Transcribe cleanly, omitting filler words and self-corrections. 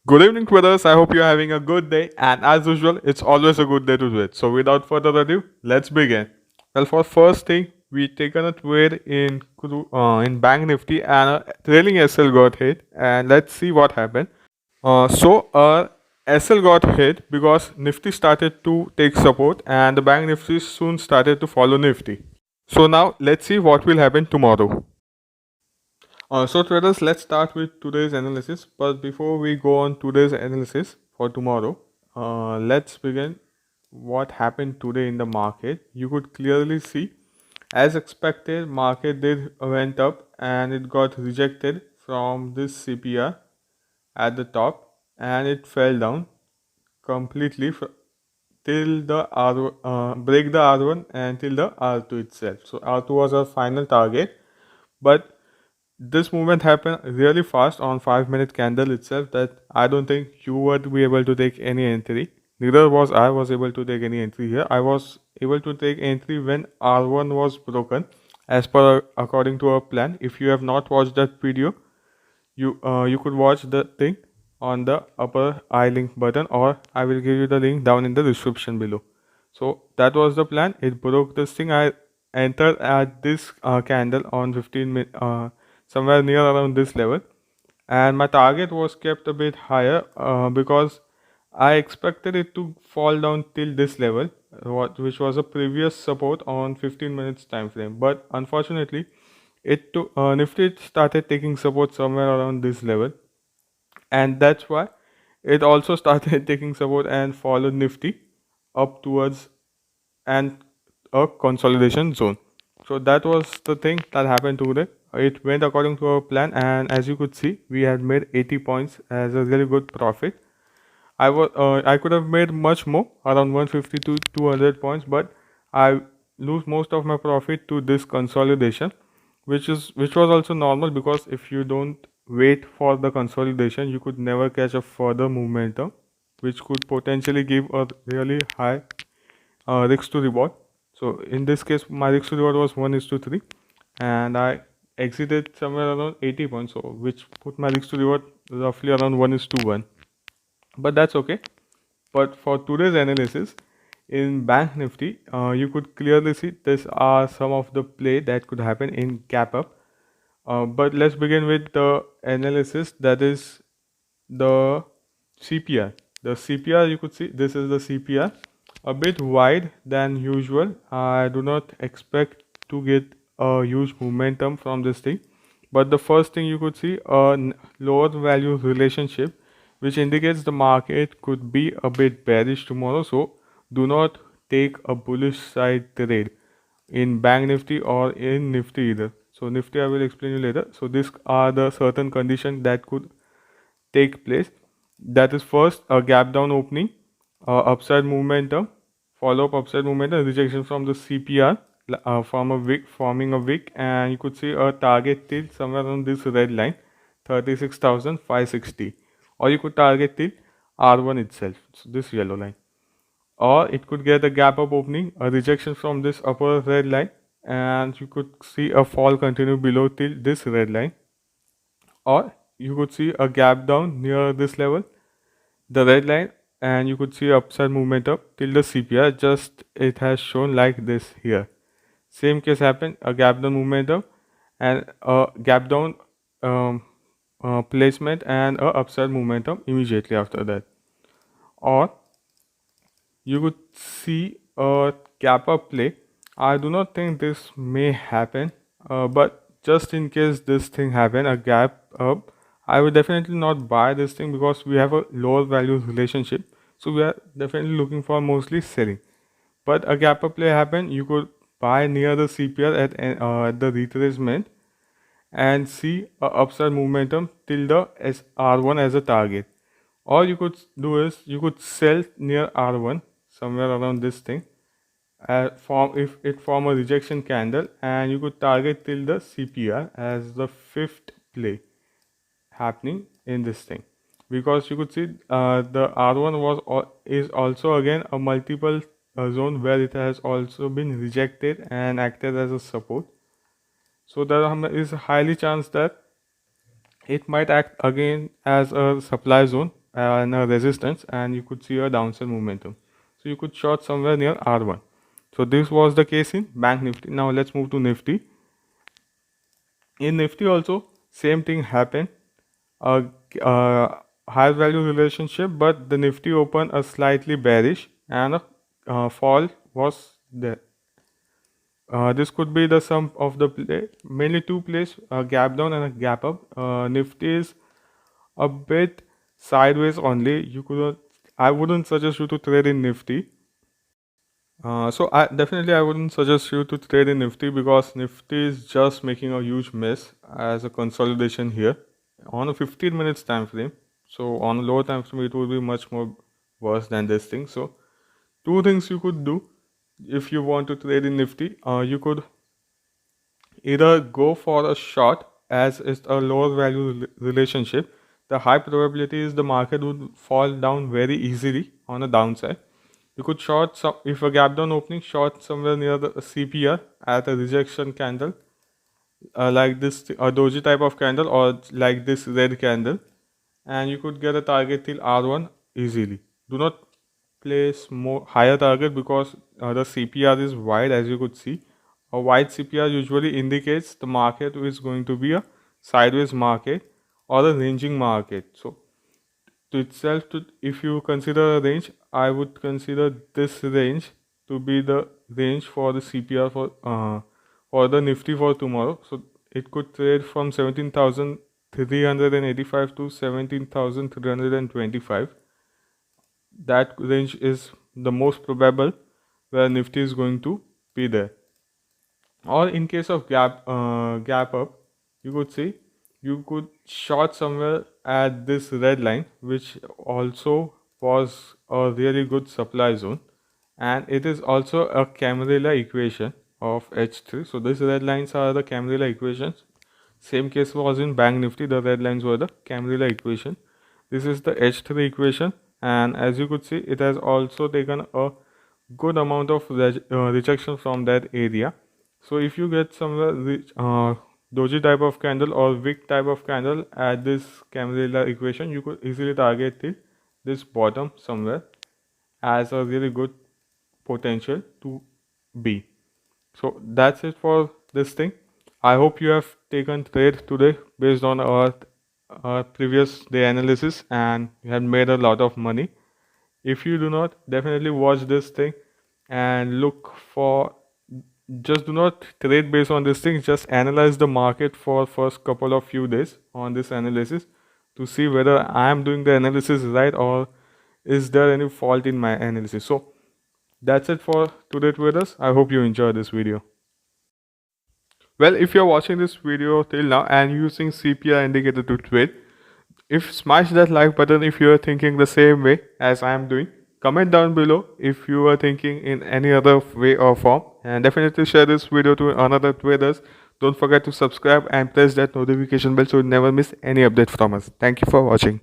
Good evening, traders. I hope you're having a good day, and as usual, it's always a good day to trade. So, without further ado, let's begin. Well, for first thing, we taken a trade in Bank Nifty, and a trailing SL got hit, and let's see what happened. So, SL got hit because Nifty started to take support, and the Bank Nifty soon started to follow Nifty. So now let's see what will happen tomorrow. So traders, let's start with today's analysis. But before we go on today's analysis for tomorrow, let's begin what happened today in the market. You could clearly see, as expected, market did went up and it got rejected from this CPR at the top, and it fell down completely till the break the R1 and till the R2 itself. So R2 was our final target, but this movement happened really fast on 5 minute candle itself that I don't think you would be able to take any entry. Neither was I was able to take any entry here. I was able to take entry when R1 was broken as per according to our plan. If you have not watched that video, you could watch the thing on the upper I link button, or I will give you the link down in the description below. So that was the plan. It broke this thing. I entered at this candle on 15 minutes, somewhere near around this level, and my target was kept a bit higher because I expected it to fall down till this level, which was a previous support on 15 minutes time frame. But unfortunately, Nifty started taking support somewhere around this level, and that's why it also started taking support and followed Nifty up towards and a consolidation zone. So that was the thing that happened today. It went according to our plan, and as you could see, we had made 80 points as a really good profit. I could have made much more, around 150 to 200 points, but I lose most of my profit to this consolidation, which was also normal, because if you don't wait for the consolidation, you could never catch a further momentum, which could potentially give a really high risk to reward. So in this case, my risk to reward was 1:3, and I exited somewhere around 80 points, so which put my risk to reward roughly around 1:1. But that's okay. But for today's analysis in Bank Nifty, you could clearly see these are some of the play that could happen in gap up. But let's begin with the analysis, that is the CPR. The CPR, you could see this is the CPR, a bit wide than usual. I do not expect to get a huge momentum from this thing, but the first thing you could see a lower value relationship, which indicates the market could be a bit bearish tomorrow. So do not take a bullish side trade in Bank Nifty or in Nifty either. So Nifty I will explain you later. So these are the certain conditions that could take place. That is, first, a gap down opening, upside momentum, follow up upside momentum, rejection from the CPR, from a wick, forming a wick, and you could see a target till somewhere on this red line, 36,560, or you could target till R1 itself, so this yellow line, or it could get a gap up opening, a rejection from this upper red line, and you could see a fall continue below till this red line, or you could see a gap down near this level, the red line, and you could see upside movement up till the CPR, just it has shown like this here. Same case happened, a gap down movement up and a gap down placement and a upside momentum immediately after that. Or you could see a gap up play. I do not think this may happen, but just in case this thing happen, a gap up, I would definitely not buy this thing because we have a lower value relationship. So we are definitely looking for mostly selling. But a gap up play happen, you could buy near the CPR at the retracement and see a upside momentum till the R1 as a target. All you could do is you could sell near R1 somewhere around this thing, if it form a rejection candle, and you could target till the CPR as the fifth play happening in this thing, because you could see the R1 is also again a multiple zone where it has also been rejected and acted as a support. So there is a highly chance that it might act again as a supply zone and a resistance, and you could see a downside momentum. So you could short somewhere near R1. So this was the case in Bank Nifty. Now let's move to Nifty. In Nifty also, same thing happened. A, higher value relationship, but the Nifty opened a slightly bearish and a fall was there. This could be the sum of the play, mainly two plays, a gap down and a gap up. Nifty is a bit sideways only. I wouldn't suggest you to trade in Nifty. So I wouldn't suggest you to trade in Nifty because Nifty is just making a huge mess as a consolidation here on a 15 minutes time frame. So on a lower time frame, it would be much more worse than this thing. So two things you could do if you want to trade in Nifty. You could either go for a short as it's a lower value relationship. The high probability is the market would fall down very easily on a downside. You could short some, if a gap down opening, short somewhere near the CPR at a rejection candle, like this, a doji type of candle, or like this red candle, and you could get a target till R1 easily. Do not place more higher target because the CPR is wide, as you could see. A wide CPR usually indicates the market is going to be a sideways market or a ranging market. So to itself, if you consider a range, I would consider this range to be the range for the CPR for the Nifty for tomorrow. So it could trade from 17,385 to 17,325. That range is the most probable where Nifty is going to be there. Or in case of gap up, you could see you could short somewhere at this red line, which also was a really good supply zone, and it is also a Camarilla equation of H3. So these red lines are the Camarilla equations. Same case was in Bank Nifty. The red lines were the Camarilla equation. This is the H3 equation, and as you could see, it has also taken a good amount of rejection from that area. So if you get somewhere doji type of candle or wick type of candle at this Camarilla equation, you could easily target this bottom somewhere as a really good potential to be. So that's it for this thing. I hope you have taken trade today based on our previous day analysis and you have made a lot of money. If you do not, definitely watch this thing and look for, just do not trade based on this thing, just analyze the market for first couple of few days on this analysis to see whether I am doing the analysis right or is there any fault in my analysis. So that's it for today, traders. I hope you enjoyed this video. Well, if you're watching this video till now and using CPR indicator to trade, if smash that like button if you are thinking the same way as I am doing. Comment down below if you are thinking in any other way or form, and definitely share this video to another traders. Don't forget to subscribe and press that notification bell so you never miss any update from us. Thank you for watching.